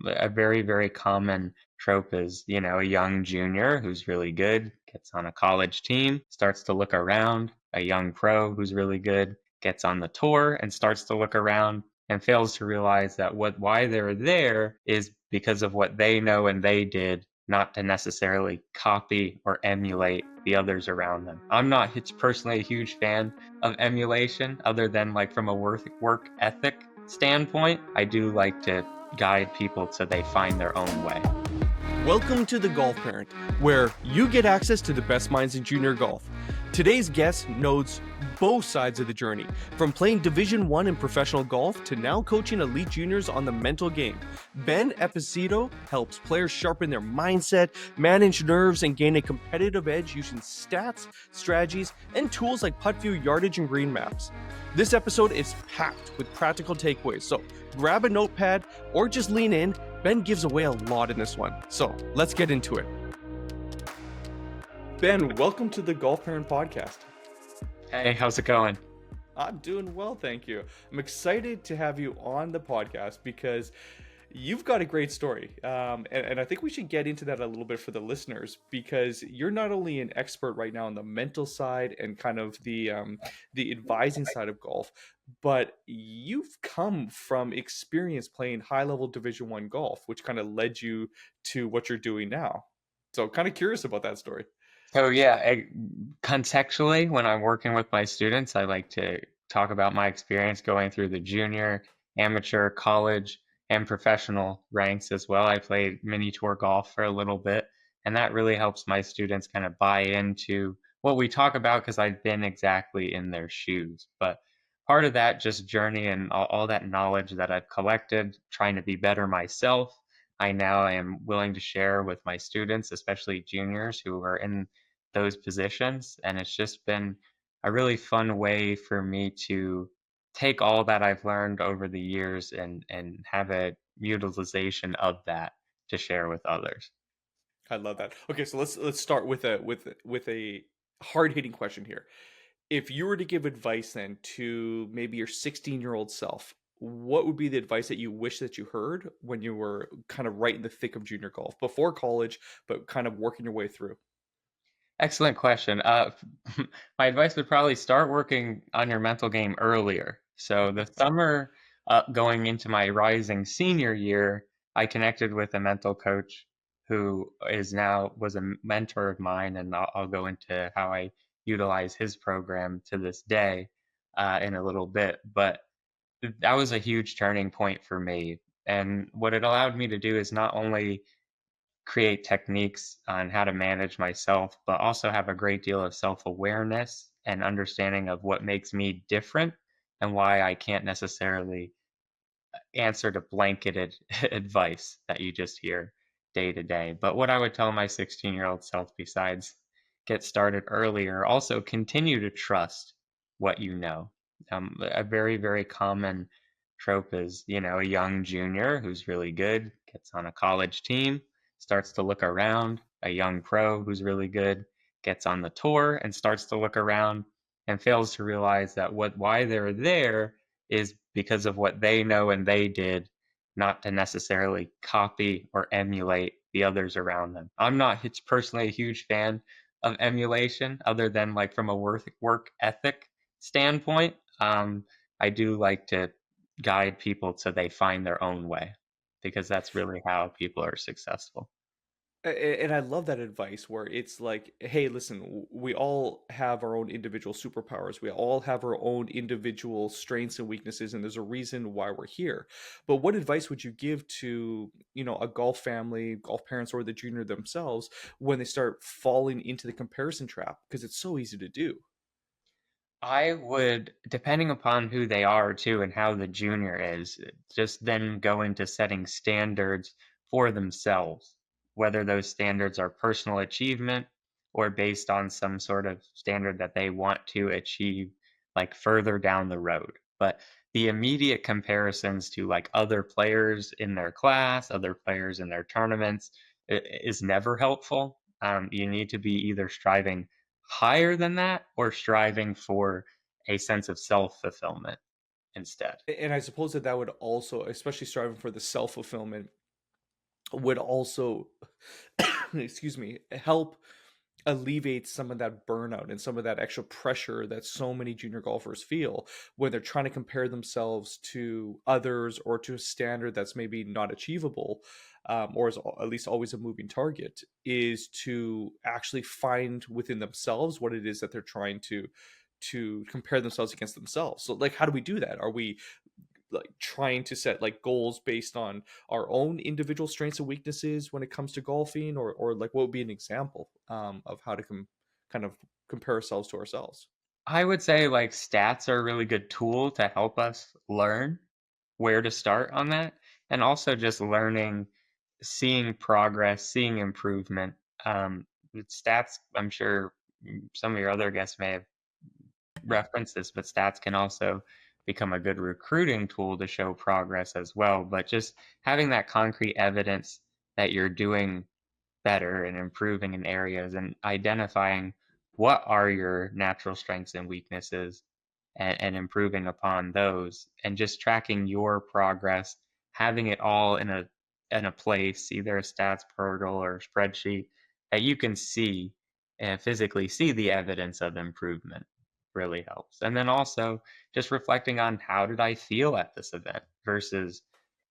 A very, very common trope is, a young junior who's really good gets on a college team, starts to look around. A young pro who's really good gets on the tour and starts to look around and fails to realize that why they're there is because of what they know and they did, not to necessarily copy or emulate the others around them. I'm not personally a huge fan of emulation, other than like from a work ethic standpoint. I do like to guide people so they find their own way. Welcome to The Golf Parent, where you get access to the best minds in junior golf. Today's guest knows both sides of the journey, from playing Division I in professional golf to now coaching elite juniors on the mental game. Ben Esposito helps players sharpen their mindset, manage nerves, and gain a competitive edge using stats, strategies, and tools like putt view, yardage, and green maps. This episode is packed with practical takeaways, so grab a notepad or just lean in. Ben gives away a lot in this one, so let's get into it. Ben, welcome to the Golf Parent Podcast. Hey, how's it going? I'm doing well, thank you. I'm excited to have you on the podcast because you've got a great story. And I think we should get into that a little bit for the listeners, because you're not only an expert right now on the mental side and kind of the advising side of golf, but you've come from experience playing high-level Division I golf, which kind of led you to what you're doing now. So kind of curious about that story. So yeah, contextually, when I'm working with my students, I like to talk about my experience going through the junior, amateur, college, and professional ranks as well. I played mini tour golf for a little bit, and that really helps my students kind of buy into what we talk about, because I've been exactly in their shoes. But part of that just journey and all that knowledge that I've collected, trying to be better myself, I now am willing to share with my students, especially juniors who are in those positions. And it's just been a really fun way for me to take all that I've learned over the years and have a utilization of that to share with others. I love that. Okay, so let's start with a hard-hitting question here. If you were to give advice then to maybe your 16-year-old self, what would be the advice that you wish that you heard when you were kind of right in the thick of junior golf, before college, but kind of working your way through? Excellent question. My advice would probably start working on your mental game earlier. So the summer going into my rising senior year, I connected with a mental coach who was a mentor of mine, and I'll go into how I utilize his program to this day in a little bit. But that was a huge turning point for me. And what it allowed me to do is not only create techniques on how to manage myself, but also have a great deal of self awareness and understanding of what makes me different and why I can't necessarily answer to blanketed advice that you just hear day to day. But what I would tell my 16-year-old self, besides get started earlier, also continue to trust what you know. A very, very common trope is, a young junior who's really good gets on a college team, starts to look around. A young pro who's really good gets on the tour and starts to look around and fails to realize that why they're there is because of what they know and they did, not to necessarily copy or emulate the others around them. I'm not personally a huge fan of emulation, other than like from a work ethic standpoint. I do like to guide people so they find their own way, because that's really how people are successful. And I love that advice where it's like, hey, listen, we all have our own individual superpowers. We all have our own individual strengths and weaknesses, and there's a reason why we're here. But what advice would you give to, a golf family, golf parents, or the junior themselves when they start falling into the comparison trap? Because it's so easy to do. I would, depending upon who they are too and how the junior is, just then go into setting standards for themselves, whether those standards are personal achievement or based on some sort of standard that they want to achieve like further down the road. But the immediate comparisons to like other players in their class, other players in their tournaments is never helpful. You need to be either striving higher than that or striving for a sense of self-fulfillment instead. And I suppose that would also, especially striving for the self-fulfillment, would also excuse me, help alleviate some of that burnout and some of that extra pressure that so many junior golfers feel when they're trying to compare themselves to others or to a standard that's maybe not achievable, or is at least always a moving target, is to actually find within themselves what it is that they're trying to compare themselves against themselves. So like, how do we do that? Are we like trying to set like goals based on our own individual strengths and weaknesses when it comes to golfing, or like what would be an example of how to kind of compare ourselves to ourselves? I would say like stats are a really good tool to help us learn where to start on that. And also just learning, seeing progress, seeing improvement. With stats, I'm sure some of your other guests may have referenced this, but stats can also become a good recruiting tool to show progress as well. But just having that concrete evidence that you're doing better and improving in areas and identifying what are your natural strengths and weaknesses, and improving upon those, and just tracking your progress, having it all in a place, either a stats portal or spreadsheet that you can see and physically see the evidence of improvement really helps. And then also just reflecting on how did I feel at this event versus,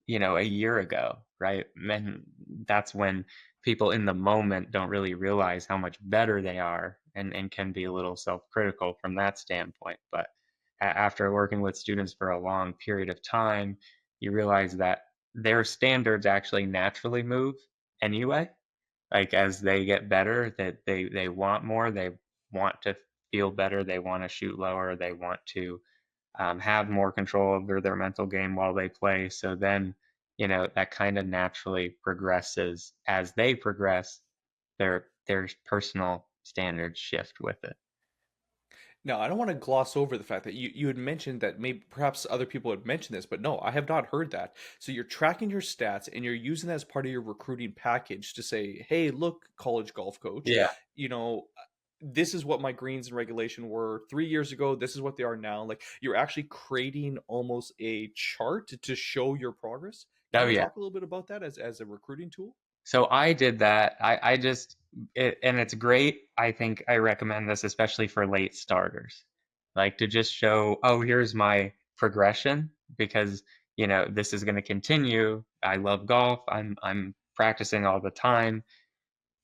a year ago, right? And that's when people in the moment don't really realize how much better they are, and can be a little self-critical from that standpoint. But after working with students for a long period of time, you realize that their standards actually naturally move anyway. Like as they get better, that they want more, they want to feel better, they want to shoot lower, they want to have more control over their mental game while they play. So then, that kind of naturally progresses as they progress. Their personal standards shift with it. Now, I don't want to gloss over the fact that you had mentioned that maybe perhaps other people had mentioned this, but no, I have not heard that. So you're tracking your stats and you're using that as part of your recruiting package to say, "Hey, look, college golf coach, Yeah. you know, this is what my greens and regulation were 3 years ago. This is what they are now." Like you're actually creating almost a chart to show your progress. Oh Can you yeah. talk a little bit about that as a recruiting tool? So I did that. I just and it's great. I think I recommend this especially for late starters. Like to just show, oh, here's my progression because, this is going to continue. I love golf. I'm practicing all the time.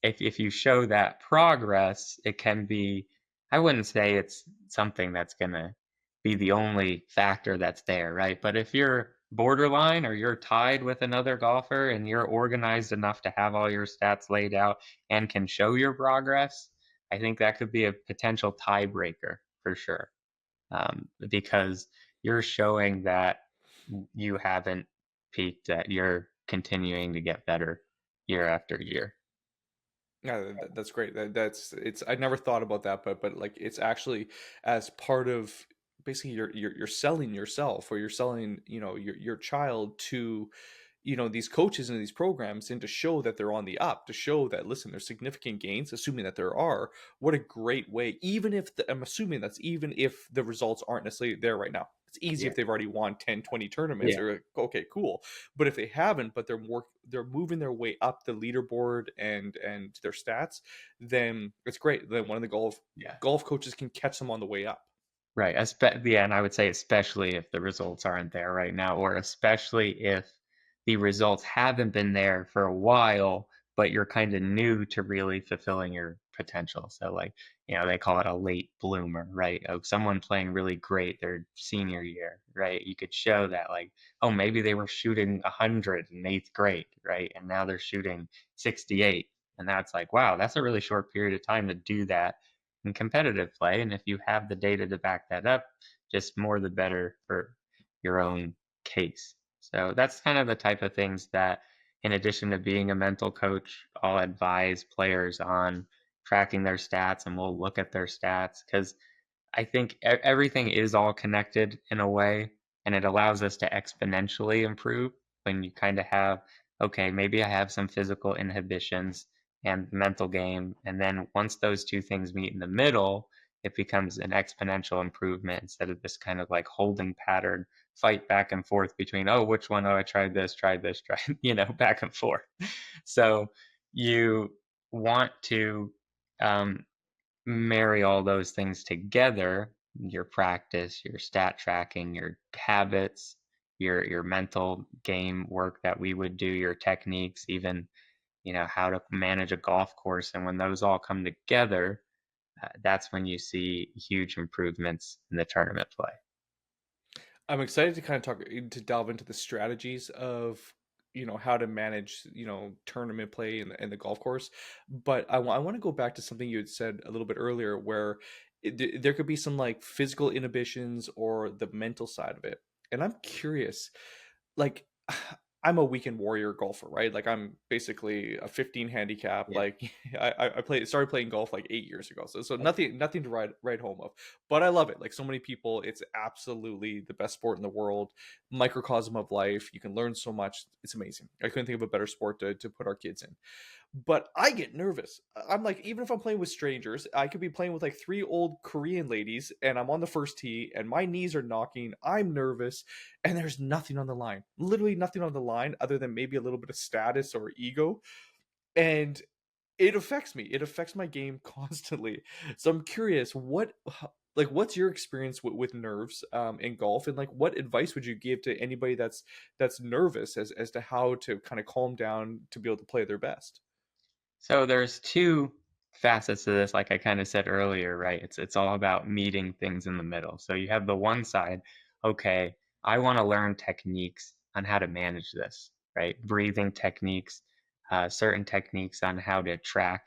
If you show that progress, it can be, I wouldn't say it's something that's gonna be the only factor that's there, right? But if you're borderline or you're tied with another golfer and you're organized enough to have all your stats laid out and can show your progress, I think that could be a potential tiebreaker for sure. Because you're showing that you haven't peaked, that you're continuing to get better year after year. Yeah, that's great. That's it's. I never thought about that, but like it's actually as part of basically you're selling yourself, or you're selling your child to these coaches and these programs, and to show that they're on the up, to show that listen, there's significant gains, assuming that there are. What a great way, even if I'm assuming that's even if the results aren't necessarily there right now. It's easy Yeah. if they've already won 10, 20 tournaments, Yeah. or like, okay, cool. But if they haven't, but they're moving their way up the leaderboard and their stats, then it's great. Then one of the Yeah. golf coaches can catch them on the way up. Right. Yeah, and I would say especially if the results aren't there right now, or especially if the results haven't been there for a while, but you're kind of new to really fulfilling your potential. So like, they call it a late bloomer, right? Of someone playing really great their senior year, right? You could show that like, oh, maybe they were shooting 100 in eighth grade, right? And now they're shooting 68. And that's like, wow, that's a really short period of time to do that in competitive play. And if you have the data to back that up, just more the better for your own case. So that's kind of the type of things that, in addition to being a mental coach, I'll advise players on tracking their stats, and we'll look at their stats because I think everything is all connected in a way, and it allows us to exponentially improve when you kind of have, okay, maybe I have some physical inhibitions and mental game, and then once those two things meet in the middle, it becomes an exponential improvement instead of this kind of like holding pattern fight back and forth between, oh, which one? Oh, I tried this, tried, back and forth. So you want to um, marry all those things together, your practice, your stat tracking, your habits, your mental game work that we would do, your techniques, even how to manage a golf course. And when those all come together, that's when you see huge improvements in the tournament play. I'm excited to kind of to delve into the strategies of how to manage tournament play in the golf course. But I want to go back to something you had said a little bit earlier, where there could be some like physical inhibitions or the mental side of it. And I'm curious, like I'm a weekend warrior golfer, right? Like I'm basically a 15 handicap. Yeah. Like I started playing golf like 8 years ago, so nothing to write home of. But I love it. Like so many people, it's absolutely the best sport in the world, microcosm of life. You can learn so much. It's amazing. I couldn't think of a better sport to put our kids in. But I get nervous. I'm like, even if I'm playing with strangers, I could be playing with like three old Korean ladies, and I'm on the first tee, and my knees are knocking. I'm nervous, and there's nothing on the line. Literally nothing on the line other than maybe a little bit of status or ego. And it affects me. It affects my game constantly. So I'm curious, what's your experience with nerves in golf, and like what advice would you give to anybody that's nervous as to how to kind of calm down to be able to play their best? So there's two facets to this, like I kind of said earlier, right? It's all about meeting things in the middle. So you have the one side, okay, I want to learn techniques on how to manage this, right? Breathing techniques, certain techniques on how to track,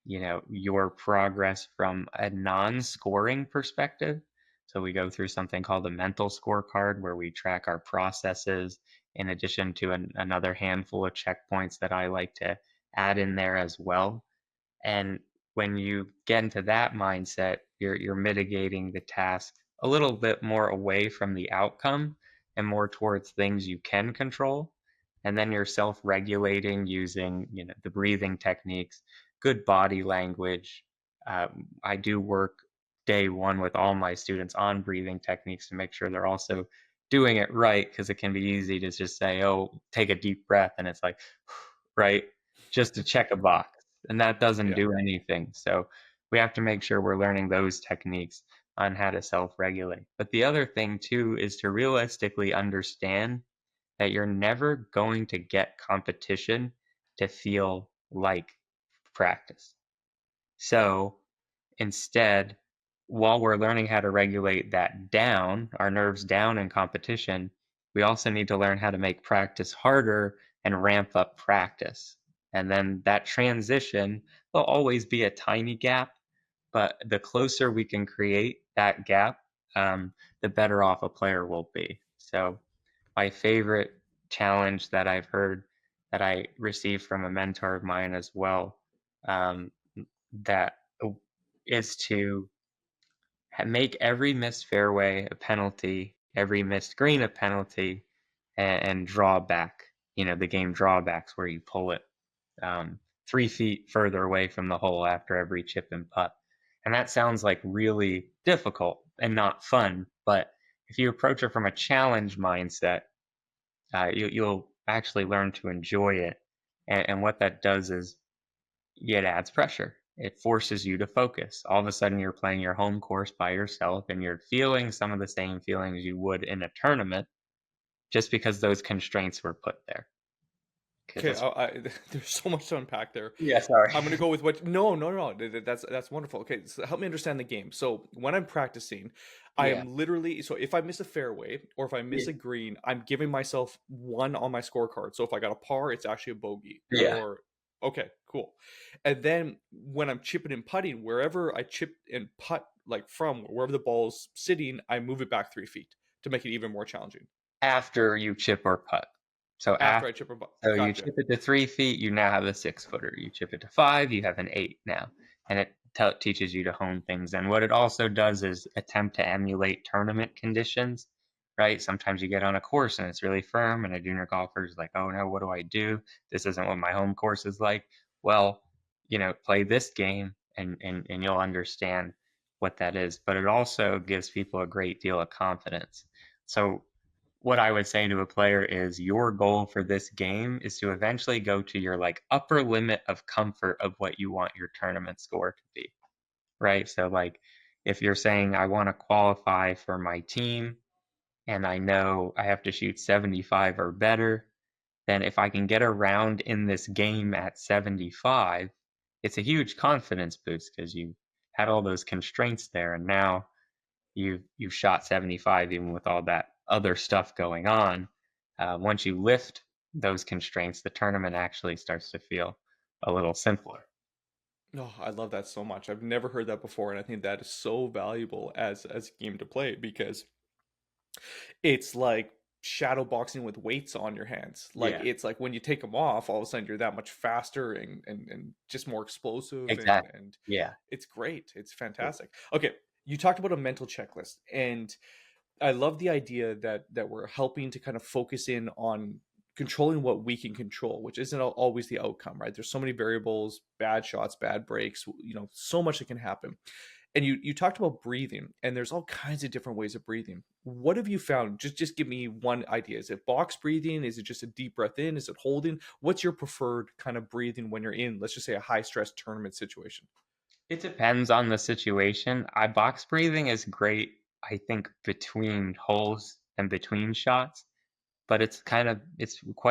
your progress from a non-scoring perspective. So we go through something called a mental scorecard where we track our processes in addition to another handful of checkpoints that I like to add in there as well. And when you get into that mindset, you're mitigating the task a little bit more away from the outcome and more towards things you can control. And then you're self-regulating using, the breathing techniques, good body language. I do work day one with all my students on breathing techniques to make sure they're also doing it right, because it can be easy to just say, oh, take a deep breath, and it's like, right, just to check a box, and that doesn't Yeah. do anything. So we have to make sure we're learning those techniques on how to self-regulate. But the other thing too is to realistically understand that you're never going to get competition to feel like practice. So instead, while we're learning how to regulate that down, our nerves down in competition, we also need to learn how to make practice harder and ramp up practice. And then that transition, there'll always be a tiny gap, but the closer we can create that gap, the better off a player will be. So, my favorite challenge that I've heard that I received from a mentor of mine as well, um, that is to make every missed fairway a penalty, every missed green a penalty, and draw back. The game drawbacks where you pull it 3 feet further away from the hole after every chip and putt. And that sounds like really difficult and not fun. But if you approach it from a challenge mindset, you'll actually learn to enjoy it. And what that does is it adds pressure. It forces you to focus. All of a sudden, you're playing your home course by yourself and you're feeling some of the same feelings you would in a tournament just because those constraints were put there. Because Okay, it's, there's so much to unpack there. yeah, sorry. I'm gonna go with what. No, no, no. That's wonderful. Okay, so help me understand the game. So when I'm practicing, I Yeah. am literally so if I miss a fairway or if I miss Yeah. a green, I'm giving myself one on my scorecard. So if I got a par, it's actually a bogey. Yeah. Or okay, cool. And then when I'm chipping and putting, wherever I chip and putt, like from wherever the ball's sitting, I move it back 3 feet to make it even more challenging. After you chip or putt. So After after I chip or putt, so you gotcha. chip it to 3 feet, you now have a 6 footer. You chip it to 5, you have an 8 now, and it teaches you to hone things. And what it also does is attempt to emulate tournament conditions, right? Sometimes you get on a course and it's really firm, and a junior golfer is like, "Oh no, what do I do? This isn't what my home course is like." Well, play this game, and you'll understand what that is. But it also gives people a great deal of confidence. So what I would say to a player is your goal for this game is to eventually go to your like upper limit of comfort of what you want your tournament score to be, right? So like if you're saying I want to qualify for my team and I know I have to shoot 75 or better, then if I can get around in this game at 75, it's a huge confidence boost because you had all those constraints there, and now you've shot 75 even with all that other stuff going on. Once you lift those constraints, the tournament actually starts to feel a little simpler. Oh, I love that so much. I've never heard that before, and I think that is so valuable as a game to play because it's like shadow boxing with weights on your hands. Like Yeah, it's like when you take them off, all of a sudden you're that much faster and just more explosive exactly. and Yeah. it's great. It's fantastic. Okay, you talked about a mental checklist, and I love the idea that we're helping to kind of focus in on controlling what we can control, which isn't always the outcome, right? There's so many variables, bad shots, bad breaks, so much that can happen. And you talked about breathing, and there's all kinds of different ways of breathing. What have you found? Just give me one idea. Is it box breathing? Is it just a deep breath in? Is it holding? What's your preferred kind of breathing when you're in, let's just say, a high stress tournament situation? It depends on the situation. I box breathing is great, I think, between holes and between shots, but it's quite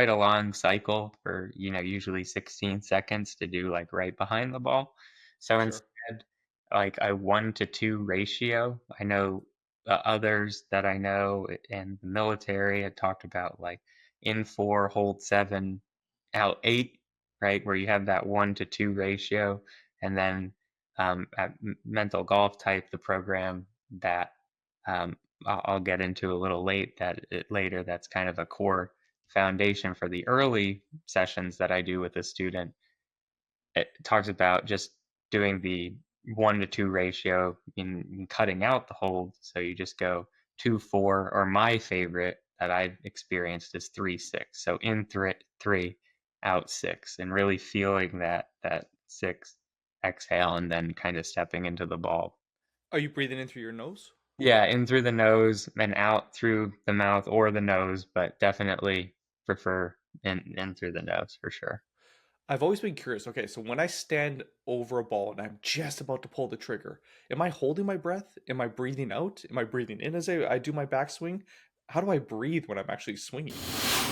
a long cycle for, usually 16 seconds to do like right behind the ball. So Sure. instead, like a 1 to 2 ratio. I know others that I know in the military had talked about like in four, hold seven, out eight, right? Where you have that 1 to 2 ratio. And then at Mental Golf Type, the program that um, I'll get into a little later. That's kind of a core foundation for the early sessions that I do with a student. It talks about just doing the 1 to 2 ratio in cutting out the hold. So you just go 2-4, or my favorite that I've experienced is 3-6. So in three, out six, and really feeling that six exhale, and then kind of stepping into the ball. Are you breathing in through your nose? Yeah, in through the nose and out through the mouth or the nose, but definitely prefer in through the nose for sure. I've always been curious. Okay, so when I stand over a ball and I'm just about to pull the trigger, am I holding my breath? Am I breathing out? Am I breathing in as I do my backswing? How do I breathe when I'm actually swinging?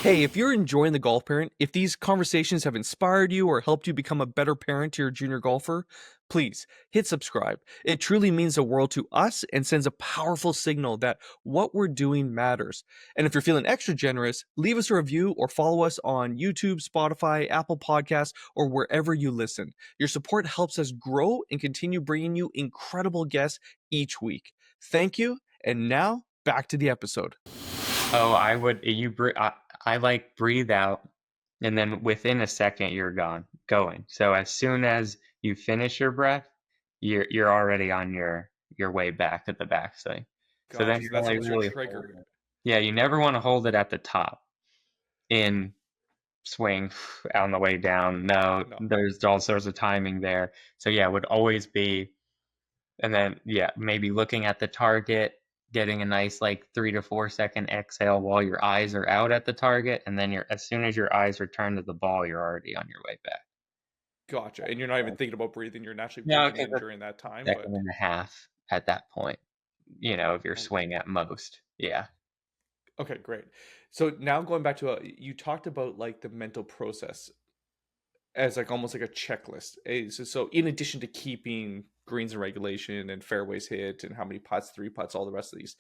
Hey, if you're enjoying The Golf Parent, if these conversations have inspired you or helped you become a better parent to your junior golfer, please hit subscribe. It truly means the world to us and sends a powerful signal that what we're doing matters. And if you're feeling extra generous, leave us a review or follow us on YouTube, Spotify, Apple Podcasts, or wherever you listen. Your support helps us grow and continue bringing you incredible guests each week. Thank you. And now back to the episode. Oh, I would you I like breathe out, and then within a second you're going. So as soon as you finish your breath, you're already on your way back at the backswing. So then Gotcha. So you're that's only almost your really trigger. holding it. Yeah, you never want to hold it at the top in swing on the way down. No, No. there's all sorts of timing there. So yeah, it would always be. And then, yeah, maybe looking at the target, getting a nice like 3 to 4 second exhale while your eyes are out at the target, and then as soon as your eyes return to the ball, you're already on your way back. Gotcha. And you're not even thinking about breathing. You're naturally No, breathing because in a during that time. second But and a half at that point, of your oh, swing at most. Yeah. okay, great. So now going back to you talked about like the mental process as like almost like a checklist. So in addition to keeping greens in regulation and fairways hit and how many putts, three putts, all the rest of these,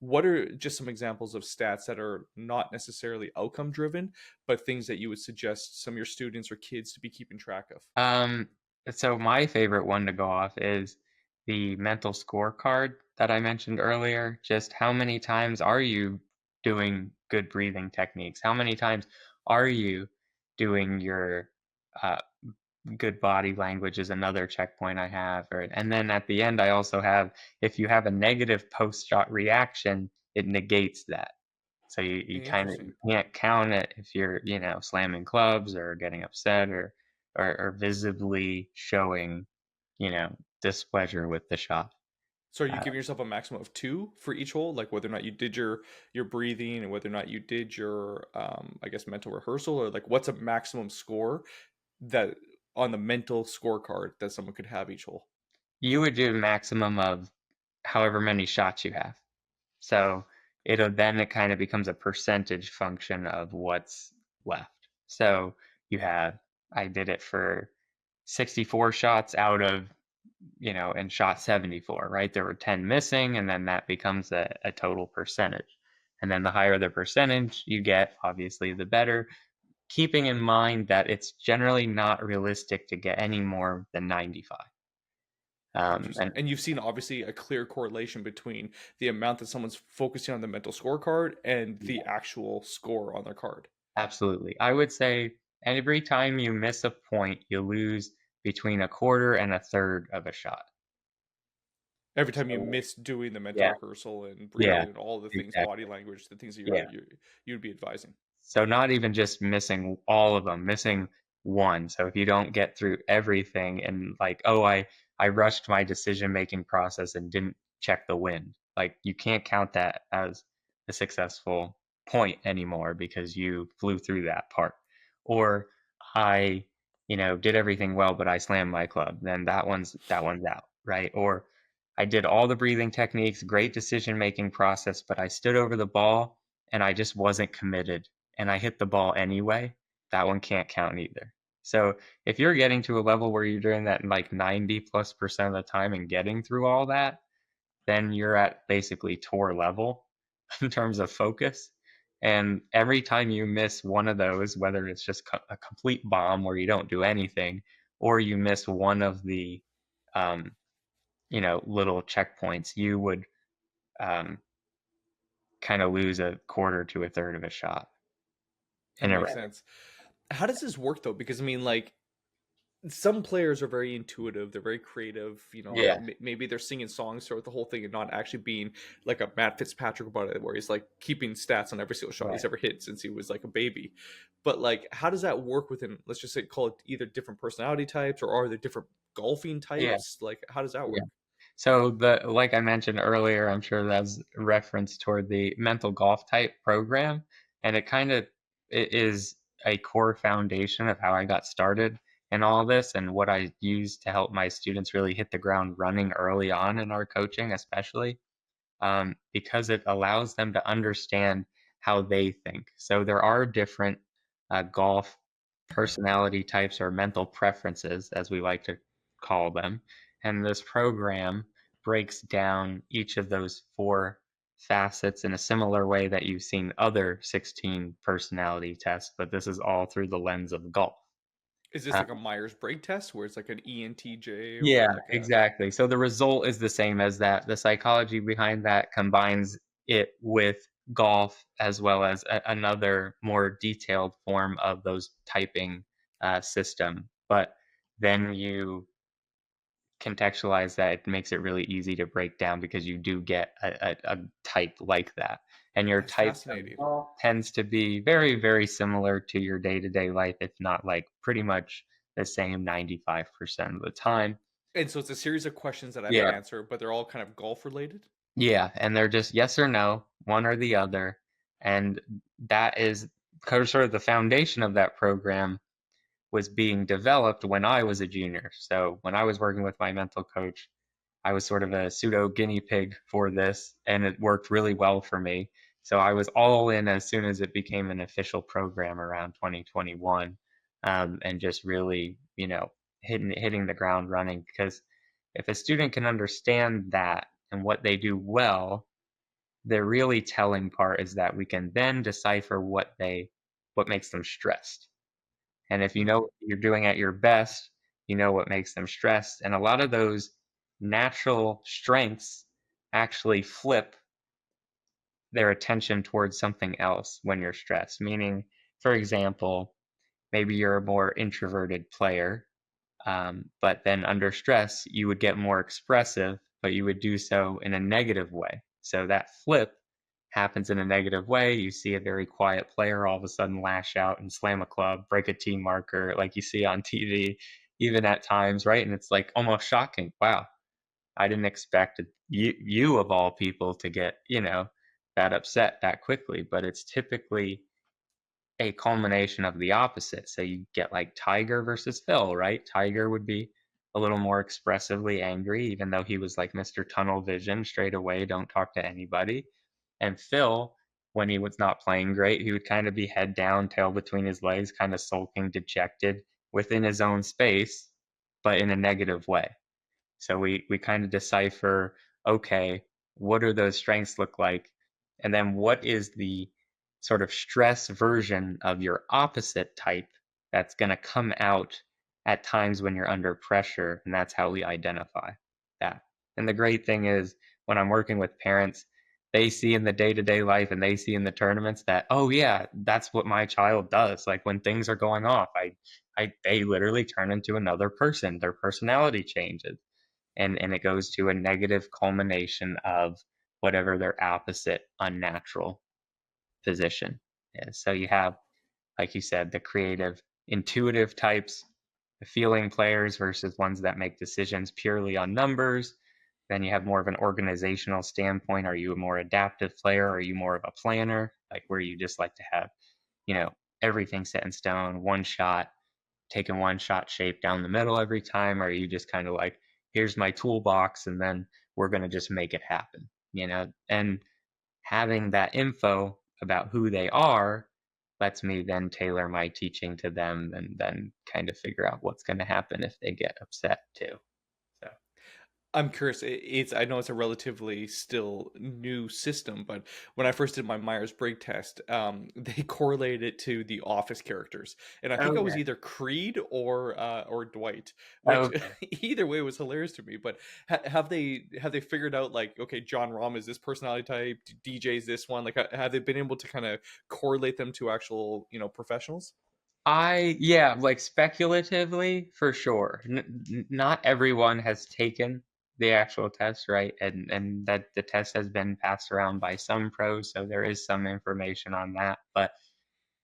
what are just some examples of stats that are not necessarily outcome driven, but things that you would suggest some of your students or kids to be keeping track of? Um, so my favorite one to go off is the mental scorecard that I mentioned earlier. Just how many times are you doing good breathing techniques? How many times are you doing your uh, good body language is another checkpoint I have. And then at the end, I also have, if you have a negative post-shot reaction, it negates that. So you kind of Interesting. you can't count it if you're, slamming clubs or getting upset or visibly showing, displeasure with the shot. So are you Uh, giving yourself a maximum of two for each hole? Like whether or not you did your breathing and whether or not you did your I guess mental rehearsal, or like what's a maximum score that on the mental scorecard that someone could have each hole? you would do a maximum of however many shots you have. So it kind of becomes a percentage function of what's left. So you have, I did it for 64 shots out of, and shot 74, right? There were 10 missing, and then that becomes a total percentage. And then the higher the percentage you get, obviously, the better, keeping in mind that it's generally not realistic to get any more than 95. Interesting. And And you've seen obviously a clear correlation between the amount that someone's focusing on the mental scorecard and the actual score on their card. absolutely. I would say every time you miss a point, you lose between a quarter and a third of a shot. Every time you So, miss doing the mental yeah, rehearsal and yeah, breathing and all the things, body exactly. language, the things that Yeah. you'd be advising. So not even just missing all of them, missing one. So if you don't get through everything and like, oh, I rushed my decision-making process and didn't check the wind. Like you can't count that as a successful point anymore because you flew through that part. Or I, did everything well, but I slammed my club. Then that one's out, right? Or I did all the breathing techniques, great decision-making process, but I stood over the ball and I just wasn't committed and I hit the ball anyway, that one can't count either. So if you're getting to a level where you're doing that like 90+% of the time and getting through all that, then you're at basically tour level in terms of focus. And every time you miss one of those, whether it's just a complete bomb where you don't do anything, or you miss one of the, um, little checkpoints, you would um, kind of lose a quarter to a third of a shot That in a makes round. sense. How does this work though? Because I mean, like some players are very intuitive, they're very creative, Yeah, maybe they're singing songs throughout the whole thing and not actually being like a Matt Fitzpatrick about it, where he's like keeping stats on every single shot he's right. ever hit since he was like a baby. But like, how does that work within, let's just say, call it either different personality types, or are there different golfing Yeah. types? Like, how does that Yeah. work? So like I mentioned earlier, I'm sure that's reference toward the mental golf type program, and it is a core foundation of how I got started in all this and what I use to help my students really hit the ground running early on in our coaching, especially because it allows them to understand how they think. So there are different golf personality types or mental preferences, as we like to call them. And this program breaks down each of those four facets in a similar way that you've seen other 16 personality tests, but this is all through the lens of golf. Is this Uh, like a Myers-Briggs test where it's like an ENTJ or Yeah, like a exactly. So the result is the same as that. The psychology behind that combines it with golf as well as another more detailed form of those typing system. But then you contextualize that, it makes it really easy to break down because you do get a type like that. And your that's type of fascinating. golf tends to be very, very similar to your day-to-day life, if not like pretty much the same 95% of the time. And so it's a series of questions that I have to Yeah. answer, but they're all kind of golf related. Yeah, and they're just yes or no, one or the other, and that is sort of the foundation of that program was being developed when I was a junior. So when I was working with my mental coach, I was sort of a pseudo guinea pig for this, and it worked really well for me. So I was all in as soon as it became an official program around 2021, and just really, hitting the ground running. Because if a student can understand that and what they do well, the really telling part is that we can then decipher what makes them stressed. And if you know what you're doing at your best, you know what makes them stressed. And a lot of those natural strengths actually flip their attention towards something else when you're stressed. Meaning, for example, maybe you're a more introverted player, but then under stress, you would get more expressive, but you would do so in a negative way. So that flip happens in a negative way. You see a very quiet player all of a sudden lash out and slam a club, break a tee marker, like you see on TV, even at times, right? And it's like almost shocking. Wow, I didn't expect you of all people to get, that upset that quickly, but it's typically a culmination of the opposite. So you get like Tiger versus Phil, right? Tiger would be a little more expressively angry, even though he was like Mr. Tunnel Vision, straight away, don't talk to anybody. And Phil, when he was not playing great, he would kind of be head down, tail between his legs, kind of sulking, dejected within his own space, but in a negative way. So we kind of decipher, okay, what do those strengths look like? And then what is the sort of stress version of your opposite type that's going to come out at times when you're under pressure? And that's how we identify that. And the great thing is when I'm working with parents, they see in the day-to-day life and they see in the tournaments that, oh yeah, that's what my child does. Like when things are going off, they literally turn into another person. Their personality changes, and it goes to a negative culmination of whatever their opposite unnatural position is. So you have, like you said, the creative, intuitive types, the feeling players versus ones that make decisions purely on numbers. Then you have more of an organizational standpoint. Are you a more adaptive player? Are you more of a planner, like where you just like to have, you know, everything set in stone, one shot, taking one shot shape down the middle every time? Or are you just kind of like, here's my toolbox and then we're going to just make it happen, And having that info about who they are lets me then tailor my teaching to them and then kind of figure out what's going to happen if they get upset too. So, I'm curious. It's I know it's a relatively still new system, but when I first did my Myers-Briggs test, they correlated it to the Office characters, and I think I was okay. either Creed or Dwight, which Okay. either way was hilarious to me. But have they figured out like, okay, John Rahm is this personality type, DJ is this one? Like, have they been able to kind of correlate them to actual professionals? Yeah, like speculatively for sure. Not everyone has taken the actual test, right? And that the test has been passed around by some pros, so there is some information on that. But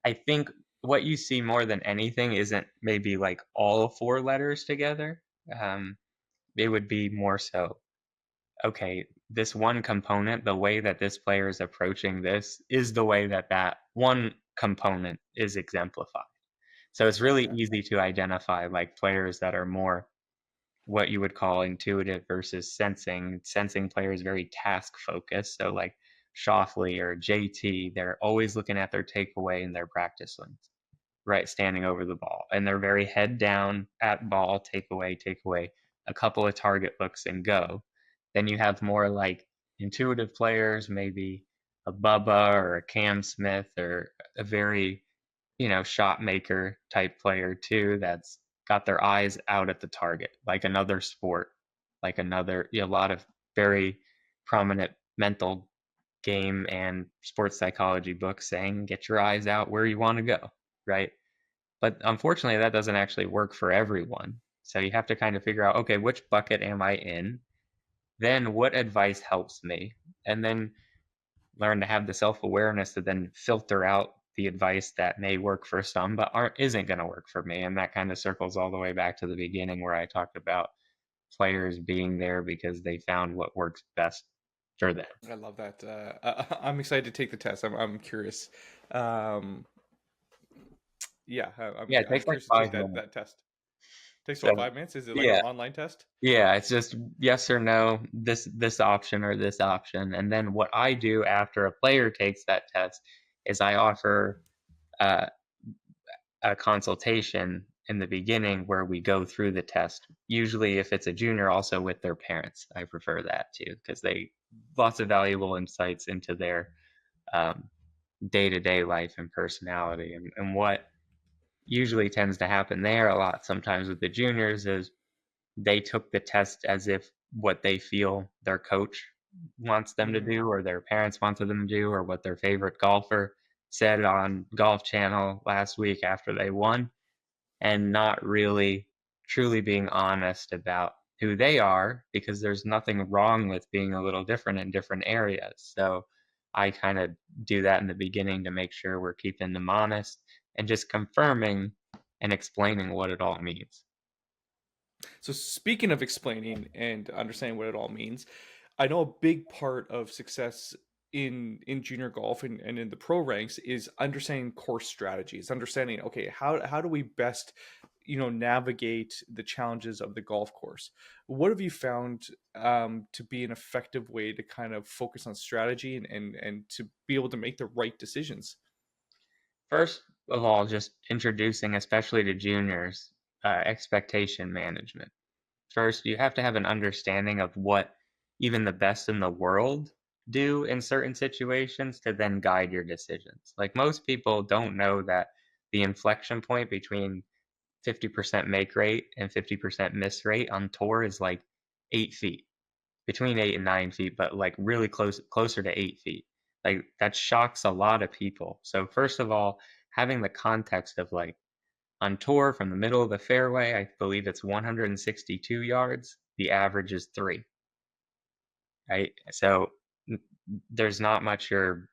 I think what you see more than anything isn't maybe like all four letters together. Um, it would be more so, okay, this one component, the way that this player is approaching this is the way that that one component is exemplified. So it's really Okay. easy to identify like players that are more what you would call intuitive versus sensing. Sensing players very task focused. So like Shoffley or JT, they're always looking at their takeaway in their practice swings, right? Standing over the ball. And they're very head down at ball, take away, a couple of target looks and go. Then you have more like intuitive players, maybe a Bubba or a Cam Smith or a very shot maker type player too that's got their eyes out at the target, like another sport, like another, a lot of very prominent mental game and sports psychology books saying get your eyes out where you want to go, right? But unfortunately, that doesn't actually work for everyone. So you have to kind of figure out, okay, which bucket am I in? Then what advice helps me? And then learn to have the self-awareness to then filter out the advice that may work for some but aren't isn't going to work for me. And that kind of circles all the way back to the beginning where I talked about players being there because they found what works best for them. I love that. I'm excited to take the test. I'm curious. Um, yeah, Yeah, it I'm takes like curious to take 5 minutes. that test. Takes So about 5 minutes. Is it like an yeah, online test? yeah, it's just yes or no, this option or this option. And then what I do after a player takes that test is I offer uh, a consultation in the beginning where we go through the test. Usually, if it's a junior, also with their parents. I prefer that too because they lots of valuable insights into their um, day-to-day life and personality. And what usually tends to happen there a lot sometimes with the juniors is they took the test as if what they feel their coach wants them to Hmm. do or their parents wanted them to do or what their favorite golfer said on Golf Channel last week after they won, and not really truly being honest about who they are because there's nothing wrong with being a little different in different areas. So I kind of do that in the beginning to make sure we're keeping them honest and just confirming and explaining what it all means. So speaking of explaining and understanding what it all means, I know a big part of success in junior golf and in the pro ranks is understanding course strategies, understanding, okay, how do we best, navigate the challenges of the golf course. What have you found to be an effective way to kind of focus on strategy and to be able to make the right decisions? First of all, just introducing, especially to juniors, expectation management. First, you have to have an understanding of what even the best in the world do in certain situations to then guide your decisions. Like most people don't know that the inflection point between 50% make rate and 50% miss rate on tour is like 8 feet, between 8 and 9 feet, but like really closer to 8 feet. Like that shocks a lot of people. So first of all, having the context of like on tour from the middle of the fairway, I believe it's 162 yards. The average is 3, right? So there's not much you're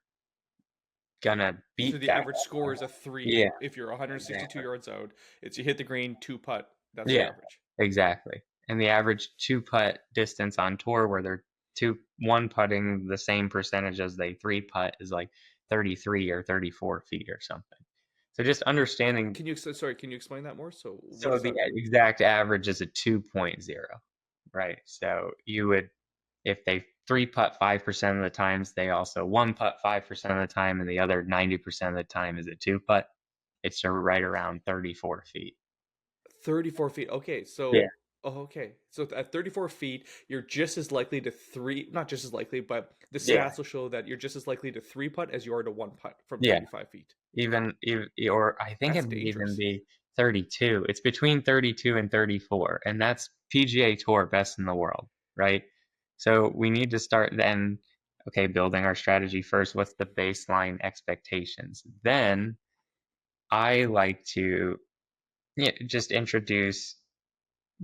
gonna So beat the that. average score is a three. Yeah, If you're 162 exactly. yards out, it's you hit the green, two putt. That's your Yeah, average. exactly. And the average two putt distance on tour where they're one putting the same percentage as they three putt is like 33 or 34 feet or something. So just understanding. Sorry, can you explain that more? So what So does the that mean? exact average is a 2.0, right? So you would, if they three putt 5% of the times, they also one putt 5% of the time, and the other 90% of the time is a two putt. It's right around 34 feet. 34 feet. Okay, Yeah. okay. So at 34 feet, you're just as likely to three, not just as likely, but the Yeah. stats will show that you're just as likely to three putt as you are to one putt from Yeah. 35 feet. Or I think That's it may even dangerous. be 32. It's between 32 and 34, and that's PGA Tour best in the world, right? So we need to start then, okay, building our strategy first. What's the baseline expectations? Then I like to, yeah, just introduce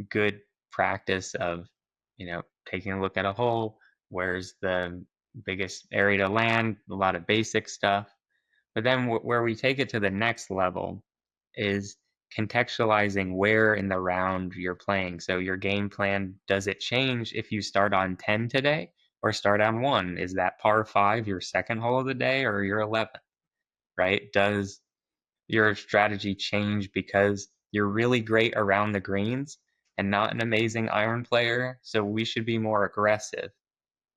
good practice of, taking a look at a hole. Where's the biggest area to land? A lot of basic stuff. But then where we take it to the next level is contextualizing where in the round you're playing. So your game plan, does it change if you start on 10 today or start on 1? Is that par 5 your second hole of the day or your 11th, right? Does your strategy change because you're really great around the greens and not an amazing iron player? So we should be more aggressive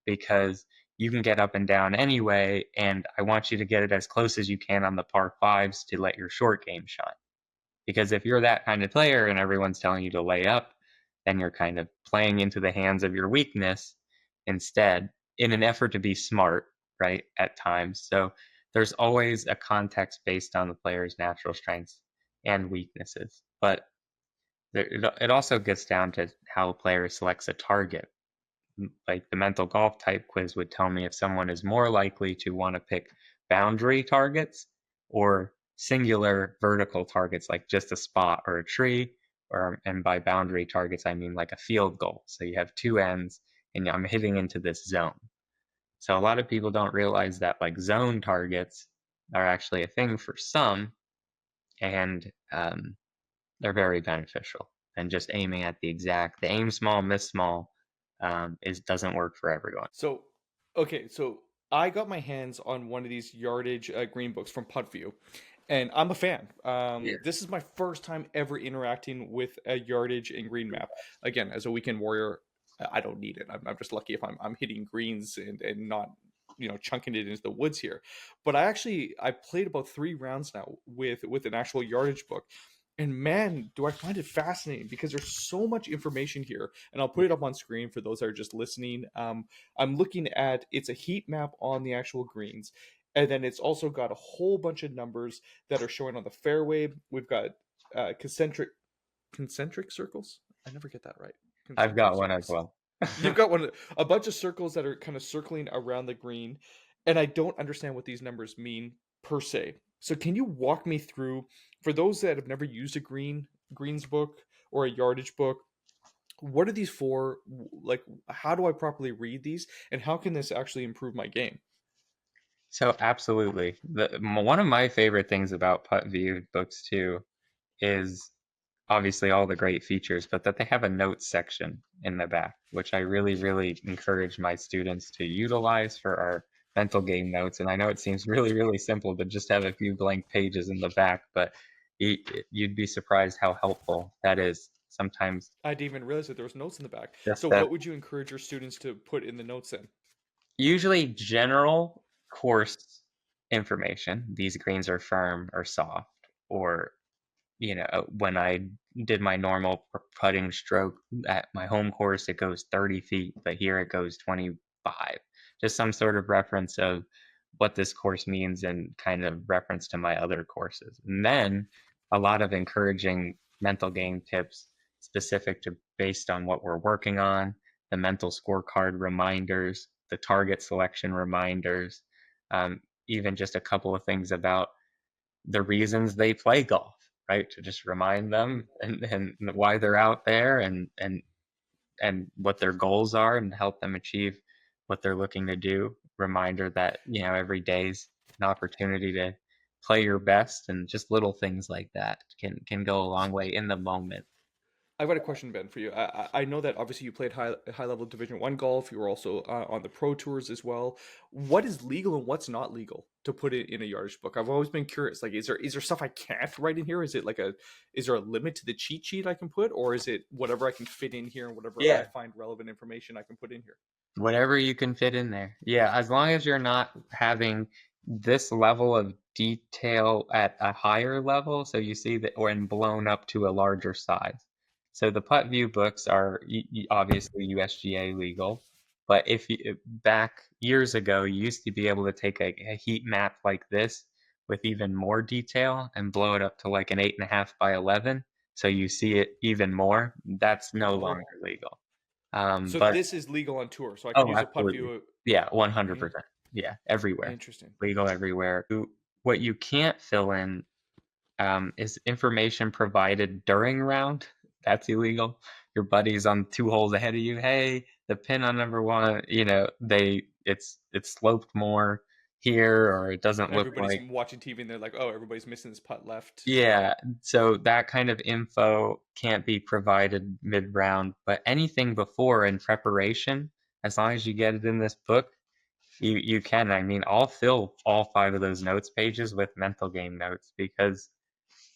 because you can get up and down anyway, and I want you to get it as close as you can on the par fives to let your short game shine. Because if you're that kind of player and everyone's telling you to lay up, then you're kind of playing into the hands of your weakness instead in an effort to be smart, right? At times. So there's always a context based on the player's natural strengths and weaknesses. But it also gets down to how a player selects a target. Like the mental golf type quiz would tell me if someone is more likely to want to pick boundary targets or singular vertical targets like just a spot or a tree, and by boundary targets I mean like a field goal. So you have two ends and I'm hitting into this zone. So a lot of people don't realize that like zone targets are actually a thing for some, and they're very beneficial. And just aiming at the aim small, miss small, is doesn't work for everyone. So, okay, so I got my hands on one of these Yardage green books from PutView, and I'm a fan. Yeah. This is my first time ever interacting with a Yardage and green map. Again, as a weekend warrior, I don't need it. I'm just lucky if I'm hitting greens and not chunking it into the woods here. But I played about 3 rounds now with an actual Yardage book. And man, do I find it fascinating because there's so much information here. And I'll put it up on screen for those that are just listening. I'm looking at it's a heat map on the actual greens, and then it's also got a whole bunch of numbers that are showing on the fairway. We've got uh, concentric concentric circles. I never get that right. I've Concentric got one as circles. well. You've got a bunch of circles that are kind of circling around the green, and I don't understand what these numbers mean per se. So can you walk me through for those that have never used a greens book or a yardage book? What are these for? Like, how do I properly read these, and how can this actually improve my game? So absolutely. One of my favorite things about Putt View books too is obviously all the great features, but that they have a notes section in the back, which I really, really encourage my students to utilize for our mental game notes. And I know it seems really, really simple to just have a few blank pages in the back, but you'd be surprised how helpful that is. Sometimes I didn't even realize that there was notes in the back. just So that, what would you encourage your students to put in the notes then? usually general course information. These greens are firm or soft, or when I did my normal putting stroke at my home course, it goes 30 feet, but here it goes 25. Just some sort of reference of what this course means and kind of reference to my other courses. And then a lot of encouraging mental game tips specific to based on what we're working on, the mental scorecard reminders, the target selection reminders, even just a couple of things about the reasons they play golf, right? To just remind them and why they're out there and what their goals are and help them achieve what they're looking to do. Reminder that, every day's an opportunity to play your best, and just little things like that can go a long way in the moment. I've got a question, Ben, for you. I know that obviously you played high level Division 1 golf. You were also on the pro tours as well. What is legal and what's not legal to put it in a yardage book? I've always been curious. Like, is there stuff I can't write in here? Is there a limit to the cheat sheet I can put, or is it whatever I can fit in here and whatever I Yeah. find relevant information I can put in here? Whatever you can fit in there. Yeah, as long as you're not having this level of detail at a higher level, so you see that, or and blown up to a larger size. So the putt view books are obviously USGA legal, but if you back years ago, you used to be able to take a heat map like this with even more detail and blow it up to like an 8.5 by 11, so you see it even more. That's no longer Oh, legal. so But this is legal on tour. So I can Oh, use a putt absolutely. view. Yeah, In- 100%. Yeah, everywhere. Interesting. Legal everywhere. What you can't fill in is information provided during round. That's illegal. Your buddy's on 2 holes ahead of you. Hey, the pin on number one, it's sloped more here, or it doesn't look Everybody's like. watching TV and they're like, "Oh, everybody's missing this putt left." Yeah, so that kind of info can't be provided mid-round, but anything before in preparation, as long as you get it in this book, you can. I mean, I'll fill all 5 of those notes pages with mental game notes, because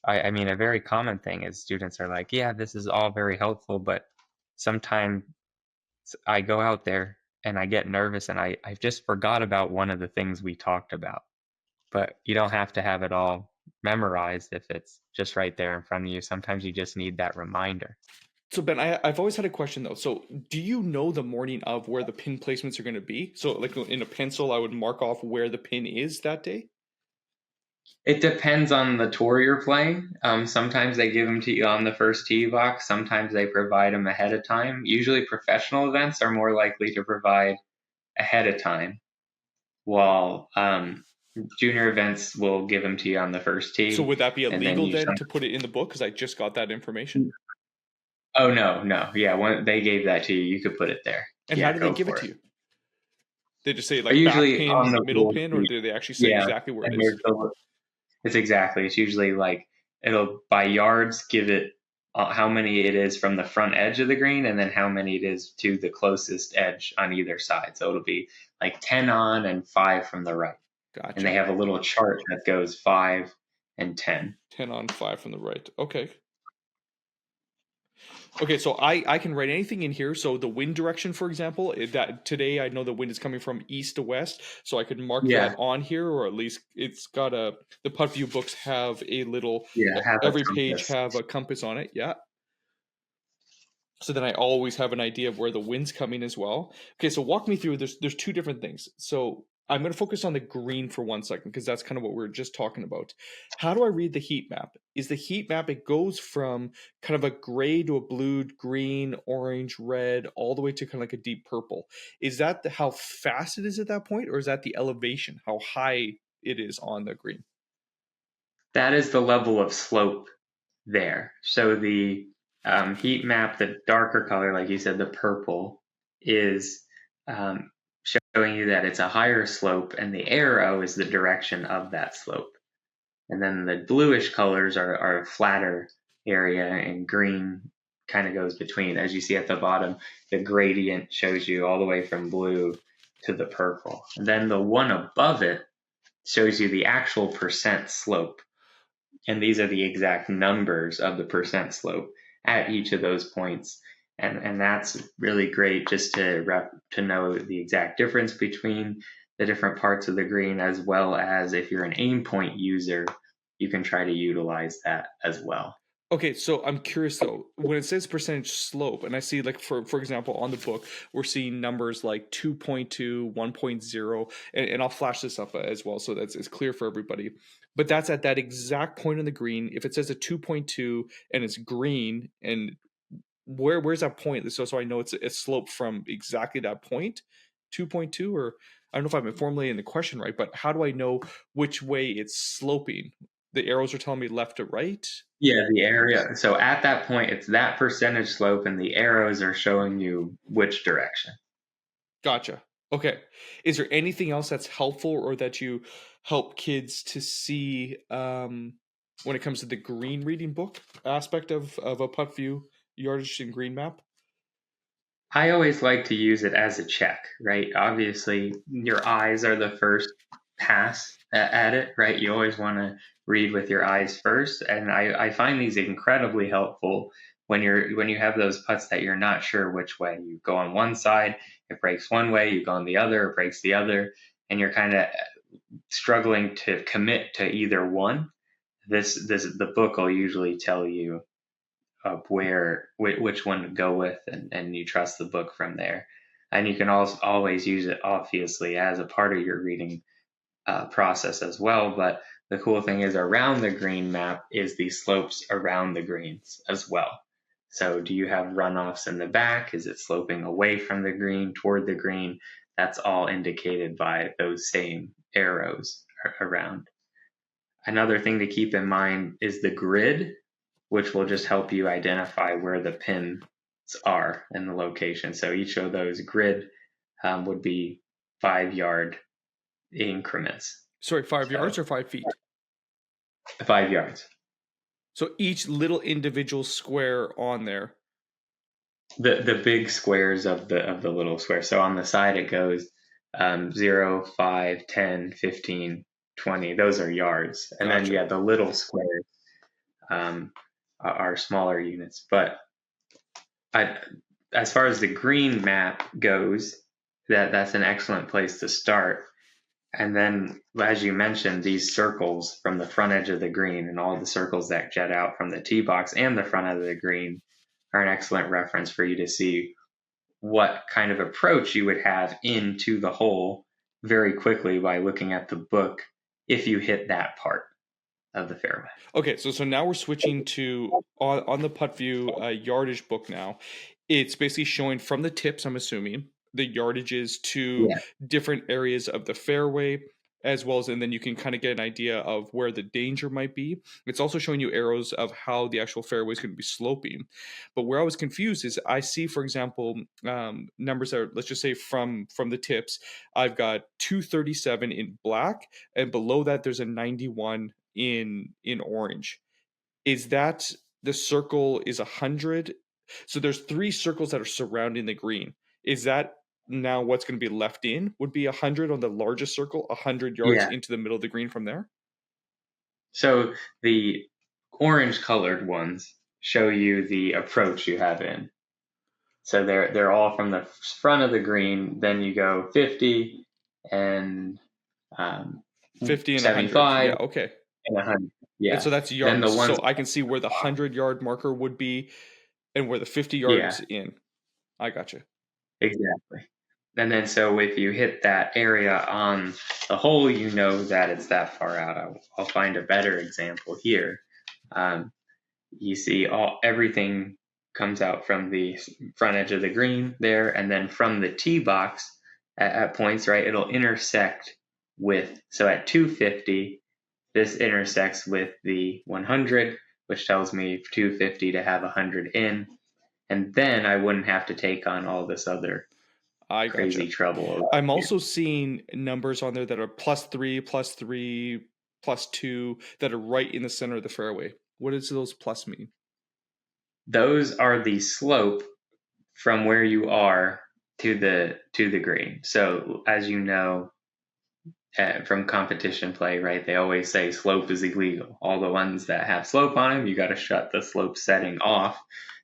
I mean, a very common thing is students are like, yeah, this is all very helpful, but sometimes I go out there and I get nervous and I just forgot about one of the things we talked about. But you don't have to have it all memorized if it's just right there in front of you. Sometimes you just need that reminder. So Ben, I've always had a question though. So do you know the morning of where the pin placements are going to be? So like in a pencil, I would mark off where the pin is that day. It depends on the tour you're playing. Sometimes they give them to you on the first tee box. Sometimes they provide them ahead of time. Usually professional events are more likely to provide ahead of time, while junior events will give them to you on the first So tee. would that be And then illegal you then to put it in the book because I just got that information? Oh, no, no. Yeah, when they gave that to you, you could put it there. And how Yeah, do they go give it for to it. you? They just say Or like back usually on pin, the middle rule pin, or sheet. do they actually say Yeah, exactly where it and is? it's usually like, it'll by yards give it how many it is from the front edge of the green, and then how many it is to the closest edge on either side. So it'll be like 10 on and 5 from the right. And they Gotcha. have a little chart that goes 5 and 10. 10 on 5 from the right. Okay. Okay, so I can write anything in here. So the wind direction, for example, that today I know the wind is coming from east to west, so I could mark that Yeah, on here, or at least it's got the putt view books have a little yeah, have a every page compass. have a compass on it. Yeah. So then I always have an idea of where the wind's coming as well. Okay, so walk me through. There's two different things. So I'm going to focus on the green for 1 second because that's kind of what we were just talking about. How do I read the heat map? Is the heat map, it goes from kind of a gray to a blue, green, orange, red, all the way to kind of like a deep purple. Is that how fast it is at that point, or is that the elevation, how high it is on the green? That is the level of slope there. So the heat map, the darker color, like you said, the purple, is um, showing you that it's a higher slope, and the arrow is the direction of that slope. And then the bluish colors are flatter area, and green kind of goes between. As you see at the bottom, the gradient shows you all the way from blue to the purple. And then the one above it shows you the actual percent slope. And these are the exact numbers of the percent slope at each of those points. And that's really great just to know the exact difference between the different parts of the green, as well as if you're an aim point user, you can try to utilize that as well. Okay, so I'm curious though, when it says percentage slope, and I see like for example on the book, we're seeing numbers like 2.2, 1.0, and I'll flash this up as well so that's it's clear for everybody. But that's at that exact point on the green. If it says a 2.2 and it's green, and where's that point? So I know it's a slope from exactly that point, 2.2, or I don't know if I'm formulating the question right, but how do I know which way it's sloping? The arrows are telling me left to right. Yeah, the area. So at that point, it's that percentage slope, and the arrows are showing you which direction. Gotcha. Okay. Is there anything else that's helpful or that you help kids to see when it comes to the green reading book aspect of a putt view, yardage, and green map? I always like to use it as a check, right? Obviously, your eyes are the first pass at it, right? You always want to read with your eyes first, and I find these incredibly helpful when you have those putts that you're not sure which way. You go on one side, it breaks one way. You go on the other, it breaks the other, and you're kind of struggling to commit to either one. The book will usually tell you which one to go with, and you trust the book from there. And you can also always use it obviously as a part of your reading process as well. But the cool thing is around the green map is the slopes around the greens as well. So do you have runoffs in the back? Is it sloping away from the green toward the green? That's all indicated by those same arrows around. Another thing to keep in mind is the grid, which will just help you identify where the pins are in the location. So each of those grid would be 5 yard increments. Sorry, 5 yards or 5 feet? 5 yards. So each little individual square on there. The big squares of the little square. So on the side it goes 0, 5, 10, 15, 20. Those are yards. And Gotcha. then yeah, the little squares are smaller units. But as far as the green map goes, that's an excellent place to start. And then, as you mentioned, these circles from the front edge of the green and all the circles that jet out from the tee box and the front edge of the green are an excellent reference for you to see what kind of approach you would have into the hole very quickly by looking at the book if you hit that part of the fairway. Okay, so now we're switching to on the putt view yardage book now. It's basically showing from the tips, I'm assuming, the yardages to different areas of the fairway, as well as, and then you can kind of get an idea of where the danger might be. It's also showing you arrows of how the actual fairway is going to be sloping. But where I was confused is I see, for example, numbers that are, let's just say from the tips, I've got 237 in black, and below that there's a 91 in orange. Is that the circle is 100? So there's 3 circles that are surrounding the green. Is that now what's going to be left in would be 100 on the largest circle, 100 yards into the middle of the green from there? So the orange colored ones show you the approach you have in. So they're all from the front of the green. Then you go 50 and 50 and 75. Yeah, okay. And 100. Yeah. And so that's yards. So I can see where the 100-yard marker would be and where the 50 yards in. I gotcha. Exactly. And then so if you hit that area on the hole, you know that it's that far out. I'll find a better example here. You see everything comes out from the front edge of the green there, and then from the tee box at points, right, it'll intersect with, so at 250, this intersects with the 100, which tells me 250 to have 100 in, and then I wouldn't have to take on all this other crazy trouble. I'm also seeing numbers on there that are +3, +3, +2 that are right in the center of the fairway. What does those plus mean? those are the slope from where you are to the green. So as you know, from competition play, right? They always say slope is illegal. All the ones that have slope on them, you got to shut the slope setting off.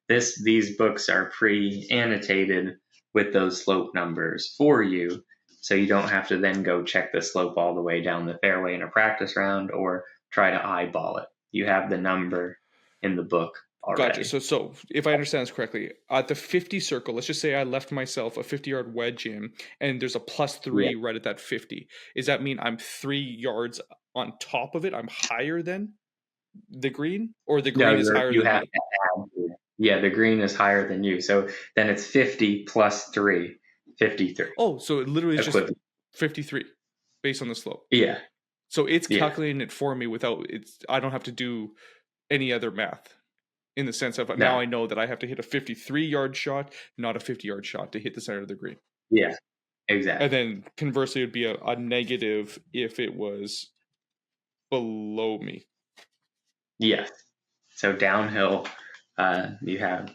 These books are pre-annotated with those slope numbers for you, so you don't have to then go check the slope all the way down the fairway in a practice round or try to eyeball it. You have the number in the book Gotcha. already. So if I understand this correctly, at the 50 circle, let's just say I left myself a 50-yard wedge in, and there's a plus Yeah. 3 right at that 50. Does that mean I'm 3 yards on top of it? I'm higher than the green, or the No, green is higher you than have me? to add. Yeah, the green is higher than you. So then it's 50 plus 3, 53 Oh, so it literally is just equivalent. 53 based on the slope. Yeah, So it's yeah, calculating it for me without it's. I don't have to do any other math in the sense of now no, I know that I have to hit a 53-yard shot, not a 50-yard shot to hit the center of the green. yeah, And exactly. then conversely, it would be a negative if it was below me. Yes. So downhill, you have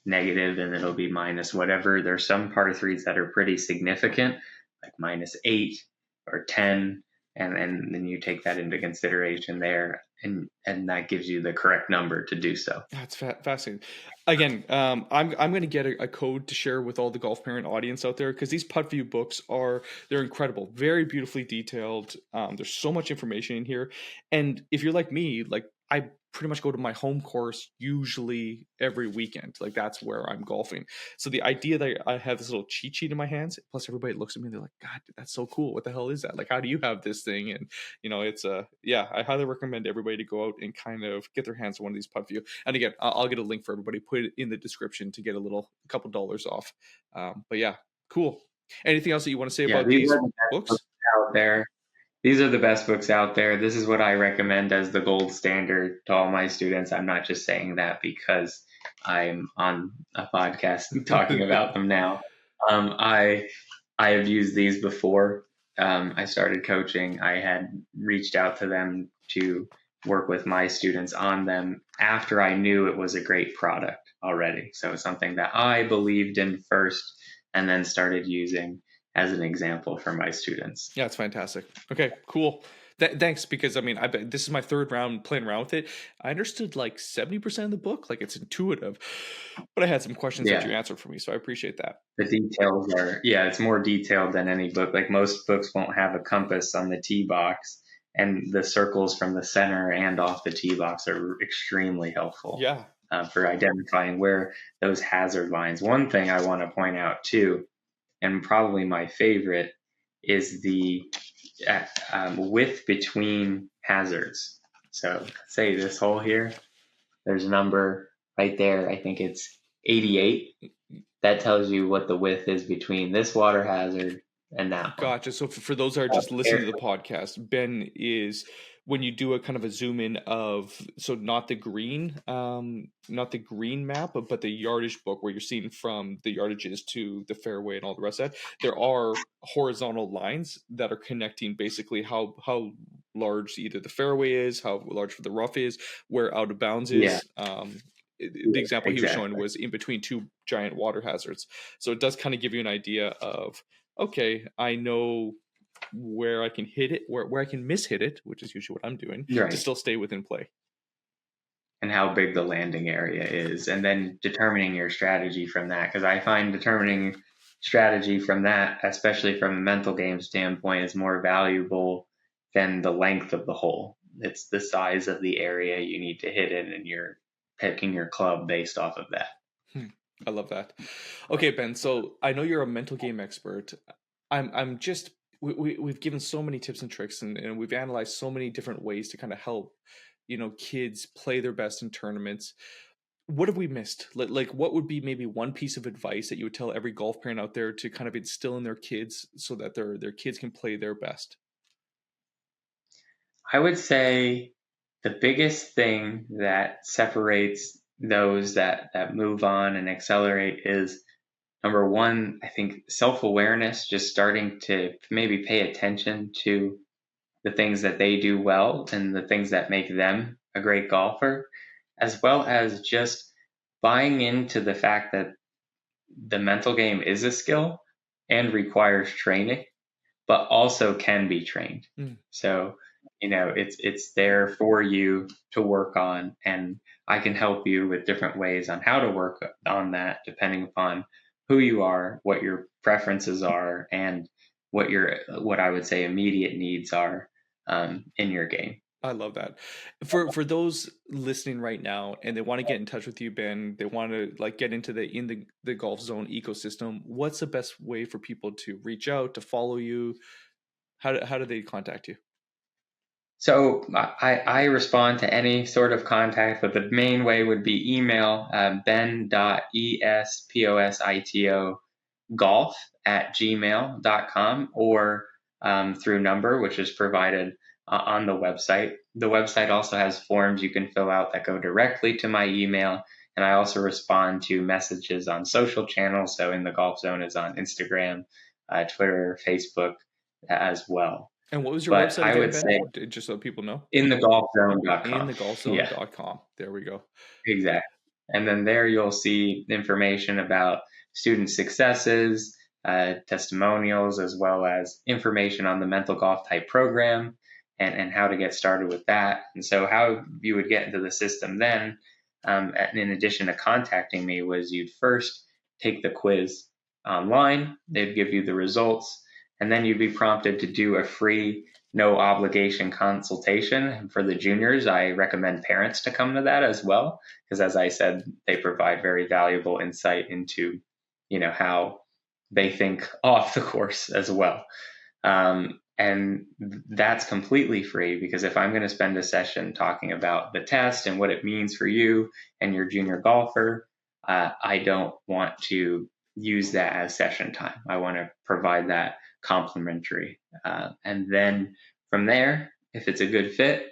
negative and it'll be minus whatever. There's some par threes that are pretty significant, like -8 or 10, and then you take that into consideration there, and that gives you the correct number to do so. That's fascinating. Again, I'm going to get a code to share with all the golf parent audience out there because these putt view books they're incredible, very beautifully detailed. There's so much information in here, and if you're like me, like I pretty much go to my home course usually every weekend. Like that's where I'm golfing. So the idea that I have this little cheat sheet in my hands, plus everybody looks at me and they're like, "God, that's so cool. What the hell is that? Like, how do you have this thing?" And it's yeah, I highly recommend everybody to go out and kind of get their hands on one of these putt view. And again, I'll get a link for everybody, put it in the description to get a couple dollars off. But yeah, cool. Anything else that you want to say Yeah, about these these are the best books? books out there. These are the best books out there. This is what I recommend as the gold standard to all my students. I'm not just saying that because I'm on a podcast talking about them now. I have used these before. I started coaching. I had reached out to them to work with my students on them after I knew it was a great product already. So it's something that I believed in first and then started using as an example for my students. Yeah, it's fantastic. Okay, cool. Thanks, because I mean, I bet this is my third round playing around with it. I understood like 70% of the book, like it's intuitive, but I had some questions that Yeah. you answered for me, so I appreciate that. The details are, yeah, it's more detailed than any book. Like most books won't have a compass on the tee box, and the circles from the center and off the tee box are extremely helpful Yeah, for identifying where those hazard lines. One thing I want to point out too, and probably my favorite, is the width between hazards. So, say this hole here, there's a number right there. I think it's 88. That tells you what the width is between this water hazard and that one. gotcha. So for those that are just listening to the podcast, Ben is when you do a kind of a zoom in of so not the green map, but the yardage book where you're seeing from the yardages to the fairway and all the rest of that. There are horizontal lines that are connecting basically how large either the fairway is, how large the rough is, where out of bounds Yeah, is. The yeah, example he was showing exactly. was in between two giant water hazards. So it does kind of give you an idea of okay, I know where I can hit it, where I can hit it, which is usually what I'm doing, to Right. still stay within play. And how big the landing area is, and then determining your strategy from that. Because I find determining strategy from that, especially from a mental game standpoint, is more valuable than the length of the hole. It's the size of the area you need to hit in, and you're picking your club based off of that. Hmm, I love that. Okay, Ben. So I know you're a mental game expert. I'm just we've given so many tips and tricks, and we've analyzed so many different ways to kind of help kids play their best in tournaments. What have we missed? Like what would be maybe one piece of advice that you would tell every golf parent out there to kind of instill in their kids so that their kids can play their best? I would say the biggest thing that separates those that move on and accelerate is number one, I think self awareness, just starting to maybe pay attention to the things that they do well and the things that make them a great golfer, as well as just buying into the fact that the mental game is a skill and requires training, but also can be trained. Mm. So, it's there for you to work on, and I can help you with different ways on how to work on that, depending upon who you are, what your preferences are, and what I would say immediate needs are in your game. I love that. For those listening right now and they want to get in touch with you, Ben, they want to like get into the golf zone ecosystem, what's the best way for people to reach out, to follow you? How do they contact you? So I respond to any sort of contact, but the main way would be email, ben.esposito golf@gmail.com, or through number, which is provided on the website. The website also has forms you can fill out that go directly to my email. And I also respond to messages on social channels. So In the Golf Zone is on Instagram, Twitter, Facebook as well. And what was your But website I again, would Ben? say Just so people know. inthegolfzone.com. Yeah, InTheGolfZone.com. There we go. exactly. And then there you'll see information about student successes, testimonials, as well as information on the mental golf type program and how to get started with that. And so how you would get into the system then, in addition to contacting me, was you'd first take the quiz online. They'd give you the results, and then you'd be prompted to do a free, no obligation consultation. And for the juniors, I recommend parents to come to that as well, because as I said, they provide very valuable insight into, how they think off the course as well. And that's completely free, because if I'm going to spend a session talking about the test and what it means for you and your junior golfer, I don't want to use that as session time. I want to provide that complimentary. And then from there, if it's a good fit,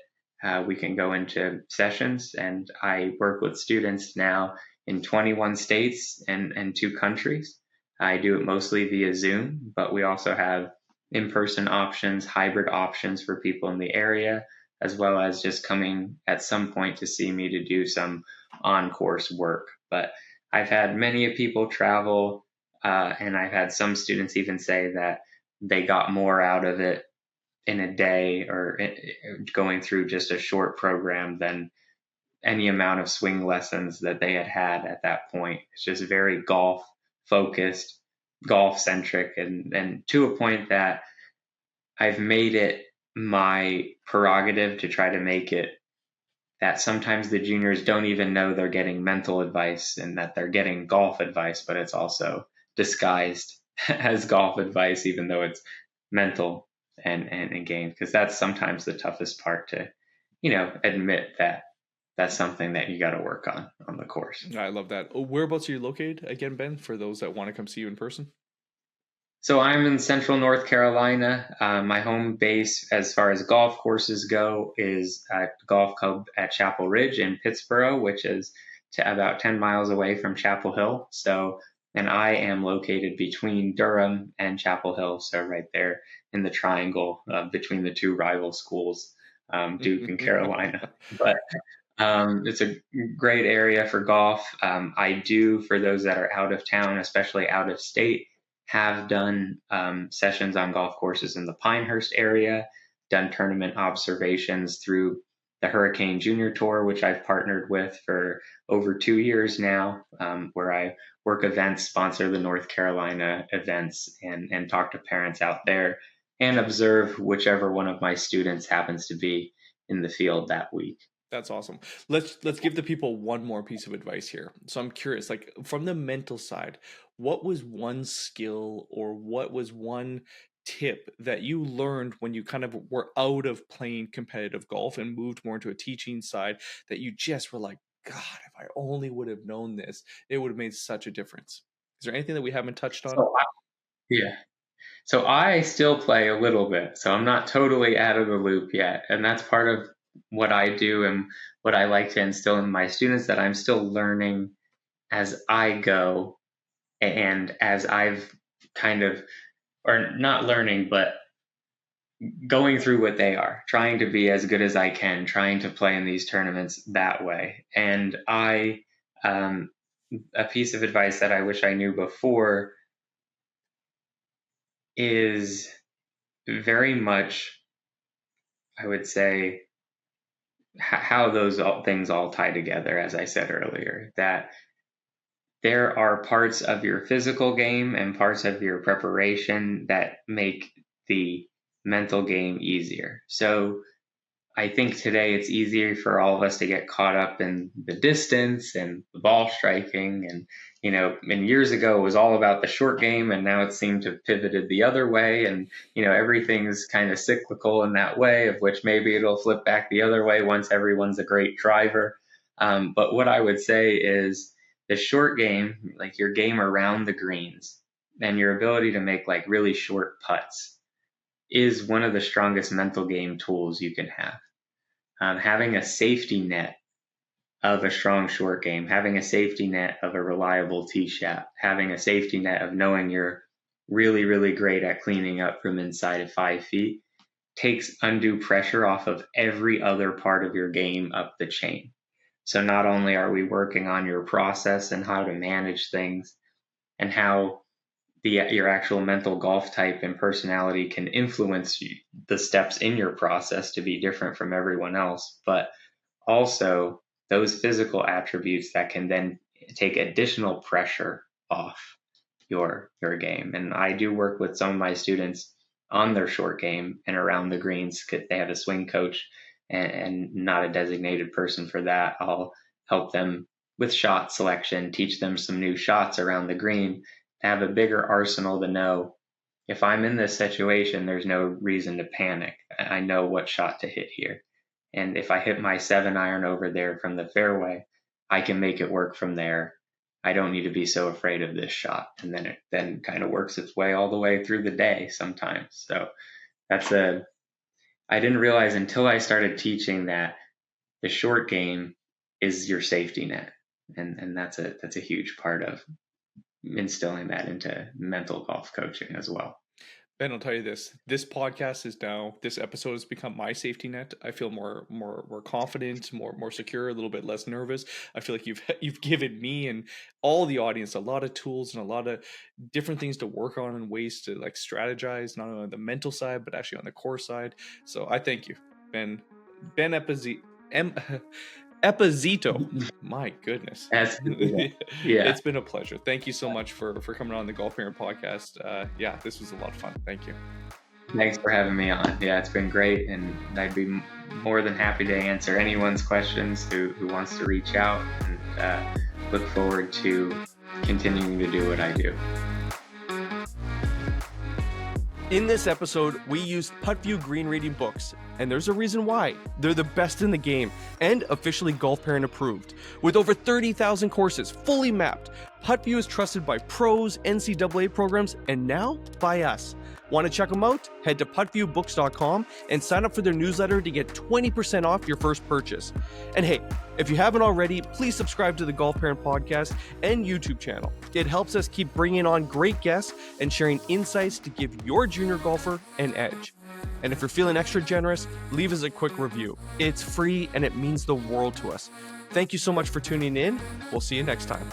we can go into sessions. And I work with students now in 21 states and 2 countries. I do it mostly via Zoom, but we also have in-person options, hybrid options for people in the area, as well as just coming at some point to see me to do some on-course work. But I've had many people travel, and I've had some students even say that they got more out of it in a day or going through just a short program than any amount of swing lessons that they had at that point. It's just very golf focused, golf centric, and to a point that I've made it my prerogative to try to make it that sometimes the juniors don't even know they're getting mental advice and that they're getting golf advice, but it's also disguised as golf advice, even though it's mental and game, because that's sometimes the toughest part to, admit that that's something that you got to work on the course. I love that. Whereabouts are you located again, Ben, for those that want to come see you in person? So I'm in central North Carolina. My home base, as far as golf courses go, is at the Golf Club at Chapel Ridge in Pittsboro, which is about 10 miles away from Chapel Hill. So, and I am located between Durham and Chapel Hill, so right there in the triangle between the two rival schools, Duke and Carolina. But it's a great area for golf. I do, for those that are out of town, especially out of state, have done sessions on golf courses in the Pinehurst area, done tournament observations through the Hurricane Junior Tour, which I've partnered with for over 2 years now, where I work events, sponsor the North Carolina events, and talk to parents out there and observe whichever one of my students happens to be in the field that week. That's awesome. Let's give the people one more piece of advice here. So I'm curious, like from the mental side, what was one skill or what was one tip that you learned when you kind of were out of playing competitive golf and moved more into a teaching side that you just were like, God, if I only would have known this, it would have made such a difference. Is there anything that we haven't touched on? Yeah. So I still play a little bit, so I'm not totally out of the loop yet. And that's part of what I do and what I like to instill in my students, that I'm still learning as I go and as I've kind of, or not learning, but going through what they are, trying to be as good as I can, trying to play in these tournaments that way. And I a piece of advice that I wish I knew before is very much, I would say, how those things all tie together, as I said earlier, that there are parts of your physical game and parts of your preparation that make the mental game easier. So I think today it's easier for all of us to get caught up in the distance and the ball striking. And years ago it was all about the short game, and now it seemed to have pivoted the other way. And, everything's kind of cyclical in that way, of which maybe it'll flip back the other way once everyone's a great driver. But what I would say is the short game, like your game around the greens and your ability to make like really short putts, is one of the strongest mental game tools you can have. Having a safety net of a strong short game, having a safety net of a reliable tee shot, having a safety net of knowing you're really, really great at cleaning up from inside of 5 feet takes undue pressure off of every other part of your game up the chain. So not only are we working on your process and how to manage things and how your actual mental golf type and personality can influence the steps in your process to be different from everyone else, but also those physical attributes that can then take additional pressure off your game. And I do work with some of my students on their short game and around the greens. They have a swing coach and not a designated person for that. I'll help them with shot selection, teach them some new shots around the green, have a bigger arsenal to know if I'm in this situation, there's no reason to panic. I know what shot to hit here. And if I hit my 7-iron over there from the fairway, I can make it work from there. I don't need to be so afraid of this shot. And then it then kind of works its way all the way through the day sometimes. So I didn't realize until I started teaching that the short game is your safety net. And that's a huge part of instilling that into mental golf coaching as well. Ben, I'll tell you this podcast is now, this episode has become my safety net. I feel more confident, more secure, a little bit less nervous. I feel like you've given me and all the audience a lot of tools and a lot of different things to work on and ways to like strategize, not only on the mental side, but actually on the core side. So I thank you, Ben Esposito. My goodness. Yeah. It's been a pleasure. Thank you so much for coming on the Golf Parent Podcast. This was a lot of fun. Thank you. Thanks for having me on. Yeah, it's been great, and I'd be more than happy to answer anyone's questions who wants to reach out, and look forward to continuing to do what I do. In this episode, we used PuttView green reading books, and there's a reason why. They're the best in the game and officially Golf Parent approved. With over 30,000 courses fully mapped, PuttView is trusted by pros, NCAA programs, and now by us. Want to check them out? Head to puttviewbooks.com and sign up for their newsletter to get 20% off your first purchase. And hey, if you haven't already, please subscribe to the Golf Parent Podcast and YouTube channel. It helps us keep bringing on great guests and sharing insights to give your junior golfer an edge. And if you're feeling extra generous, leave us a quick review. It's free and it means the world to us. Thank you so much for tuning in. We'll see you next time.